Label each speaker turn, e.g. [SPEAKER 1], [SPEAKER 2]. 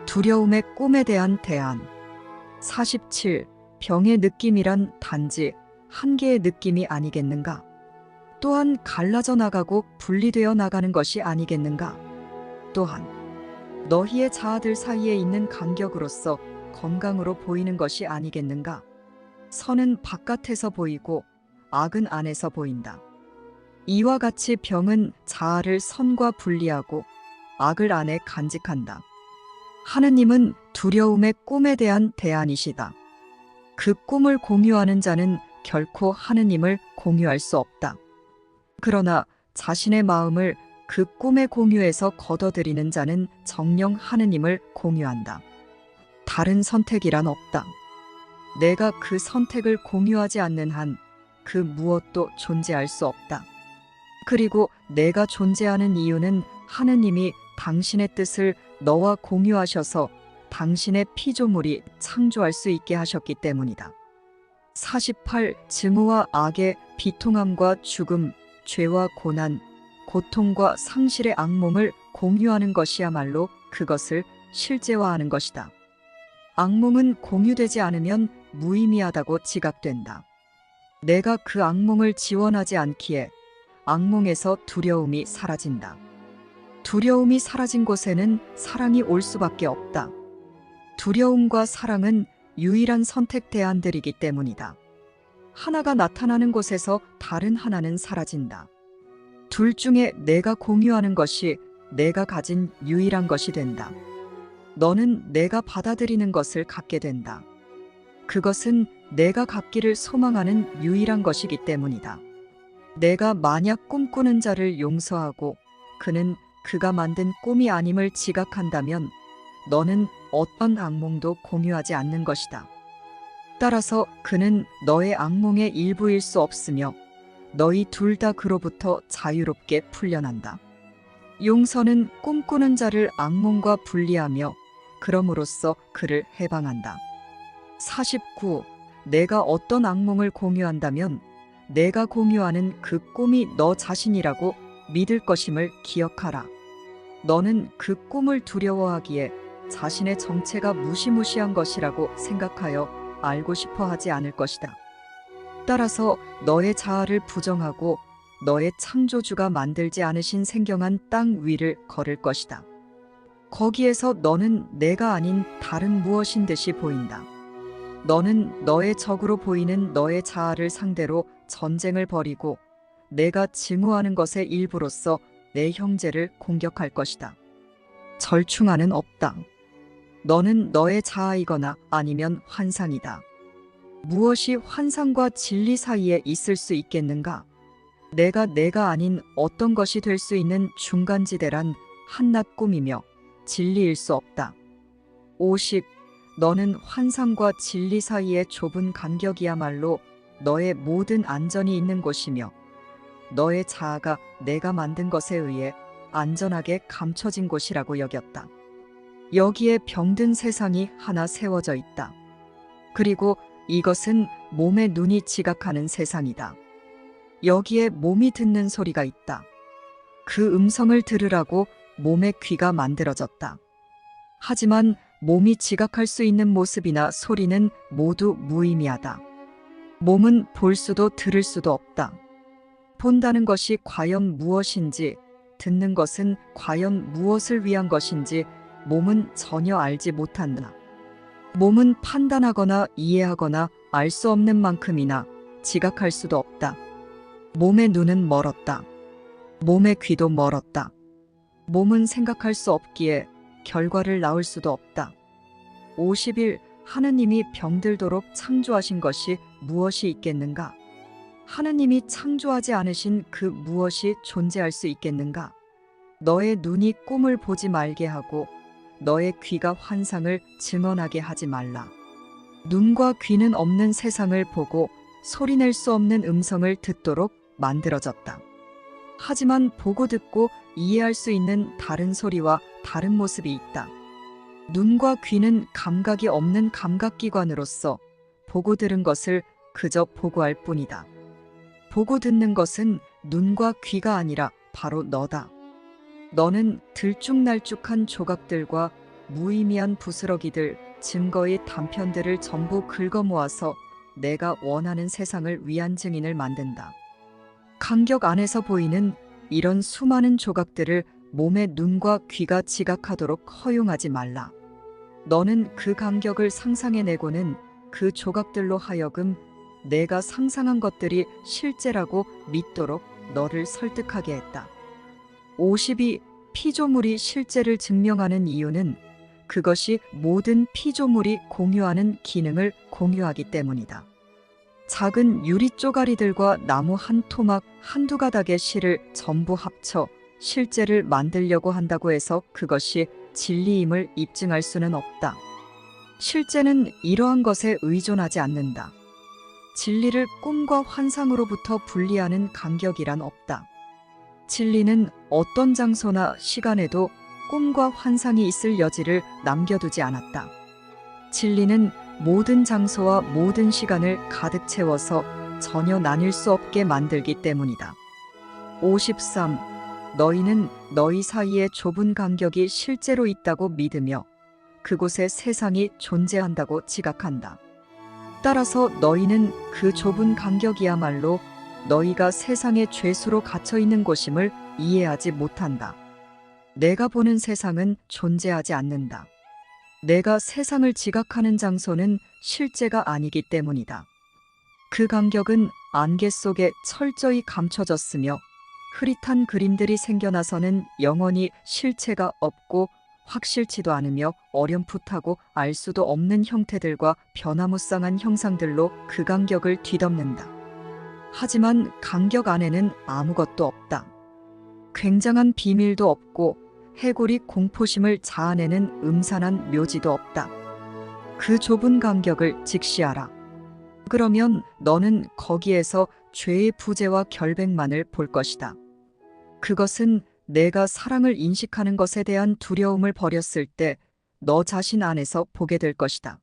[SPEAKER 1] 두려움의 꿈에 대한 대안. 47. 병의 느낌이란 단지 한 개의 느낌이 아니겠는가? 또한 갈라져 나가고 분리되어 나가는 것이 아니겠는가? 또한 너희의 자아들 사이에 있는 간격으로서 건강으로 보이는 것이 아니겠는가? 선은 바깥에서 보이고 악은 안에서 보인다. 이와 같이 병은 자아를 선과 분리하고 악을 안에 간직한다. 하느님은 두려움의 꿈에 대한 대안이시다. 그 꿈을 공유하는 자는 결코 하느님을 공유할 수 없다. 그러나 자신의 마음을 그 꿈의 공유에서 걷어들이는 자는 정녕 하느님을 공유한다. 다른 선택이란 없다. 내가 그 선택을 공유하지 않는 한 그 무엇도 존재할 수 없다. 그리고 내가 존재하는 이유는 하느님이 당신의 뜻을 너와 공유하셔서 당신의 피조물이 창조할 수 있게 하셨기 때문이다. 48. 증오와 악의 비통함과 죽음, 죄와 고난, 고통과 상실의 악몽을 공유하는 것이야말로 그것을 실제화하는 것이다. 악몽은 공유되지 않으면 무의미하다고 지각된다. 내가 그 악몽을 지원하지 않기에 악몽에서 두려움이 사라진다. 두려움이 사라진 곳에는 사랑이 올 수밖에 없다. 두려움과 사랑은 유일한 선택 대안들이기 때문이다. 하나가 나타나는 곳에서 다른 하나는 사라진다. 둘 중에 내가 공유하는 것이 내가 가진 유일한 것이 된다. 너는 내가 받아들이는 것을 갖게 된다. 그것은 내가 갖기를 소망하는 유일한 것이기 때문이다. 내가 만약 꿈꾸는 자를 용서하고 그는 그가 만든 꿈이 아님을 지각한다면 너는 어떤 악몽도 공유하지 않는 것이다. 따라서 그는 너의 악몽의 일부일 수 없으며 너희 둘 다 그로부터 자유롭게 풀려난다. 용서는 꿈꾸는 자를 악몽과 분리하며 그럼으로써 그를 해방한다. 49. 내가 어떤 악몽을 공유한다면 내가 공유하는 그 꿈이 너 자신이라고 믿을 것임을 기억하라. 너는 그 꿈을 두려워하기에 자신의 정체가 무시무시한 것이라고 생각하여 알고 싶어 하지 않을 것이다. 따라서 너의 자아를 부정하고 너의 창조주가 만들지 않으신 생경한 땅 위를 걸을 것이다. 거기에서 너는 내가 아닌 다른 무엇인 듯이 보인다. 너는 너의 적으로 보이는 너의 자아를 상대로 전쟁을 벌이고 내가 증오하는 것의 일부로서 내 형제를 공격할 것이다. 절충안은 없다. 너는 너의 자아이거나 아니면 환상이다. 무엇이 환상과 진리 사이에 있을 수 있겠는가? 내가 아닌 어떤 것이 될 수 있는 중간지대란 한낱 꿈이며 진리일 수 없다. 50. 너는 환상과 진리 사이의 좁은 간격이야말로 너의 모든 안전이 있는 곳이며 너의 자아가 내가 만든 것에 의해 안전하게 감춰진 곳이라고 여겼다. 여기에 병든 세상이 하나 세워져 있다. 그리고 이것은 몸의 눈이 지각하는 세상이다. 여기에 몸이 듣는 소리가 있다. 그 음성을 들으라고 몸의 귀가 만들어졌다. 하지만 몸이 지각할 수 있는 모습이나 소리는 모두 무의미하다. 몸은 볼 수도 들을 수도 없다. 본다는 것이 과연 무엇인지, 듣는 것은 과연 무엇을 위한 것인지 몸은 전혀 알지 못한다. 몸은 판단하거나 이해하거나 알 수 없는 만큼이나 지각할 수도 없다. 몸의 눈은 멀었다. 몸의 귀도 멀었다. 몸은 생각할 수 없기에 결과를 낳을 수도 없다. 50일 하느님이 병들도록 창조하신 것이 무엇이 있겠는가? 하느님이 창조하지 않으신 그 무엇이 존재할 수 있겠는가? 너의 눈이 꿈을 보지 말게 하고 너의 귀가 환상을 증언하게 하지 말라. 눈과 귀는 없는 세상을 보고 소리낼 수 없는 음성을 듣도록 만들어졌다. 하지만 보고 듣고 이해할 수 있는 다른 소리와 다른 모습이 있다. 눈과 귀는 감각이 없는 감각기관으로서 보고 들은 것을 그저 보고할 뿐이다. 보고 듣는 것은 눈과 귀가 아니라 바로 너다. 너는 들쭉날쭉한 조각들과 무의미한 부스러기들, 증거의 단편들을 전부 긁어 모아서 내가 원하는 세상을 위한 증인을 만든다. 간격 안에서 보이는 이런 수많은 조각들을 몸의 눈과 귀가 지각하도록 허용하지 말라. 너는 그 간격을 상상해내고는 그 조각들로 하여금 내가 상상한 것들이 실제라고 믿도록 너를 설득하게 했다. 52. 피조물이 실제를 증명하는 이유는 그것이 모든 피조물이 공유하는 기능을 공유하기 때문이다. 작은 유리 쪼가리들과 나무 한 토막 한두 가닥의 실을 전부 합쳐 실제를 만들려고 한다고 해서 그것이 진리임을 입증할 수는 없다. 실제는 이러한 것에 의존하지 않는다. 진리를 꿈과 환상으로부터 분리하는 간격이란 없다. 진리는 어떤 장소나 시간에도 꿈과 환상이 있을 여지를 남겨두지 않았다. 진리는 모든 장소와 모든 시간을 가득 채워서 전혀 나뉠 수 없게 만들기 때문이다. 53. 너희는 너희 사이의 좁은 간격이 실제로 있다고 믿으며 그곳에 세상이 존재한다고 지각한다. 따라서 너희는 그 좁은 간격이야말로 너희가 세상의 죄수로 갇혀 있는 곳임을 이해하지 못한다. 내가 보는 세상은 존재하지 않는다. 내가 세상을 지각하는 장소는 실제가 아니기 때문이다. 그 간격은 안개 속에 철저히 감춰졌으며 흐릿한 그림들이 생겨나서는 영원히 실체가 없고 확실치도 않으며 어렴풋하고 알 수도 없는 형태들과 변화무쌍한 형상들로 그 간격을 뒤덮는다. 하지만 간격 안에는 아무것도 없다. 굉장한 비밀도 없고 해골이 공포심을 자아내는 음산한 묘지도 없다. 그 좁은 간격을 직시하라. 그러면 너는 거기에서 죄의 부재와 결백만을 볼 것이다. 그것은 내가 사랑을 인식하는 것에 대한 두려움을 버렸을 때 너 자신 안에서 보게 될 것이다.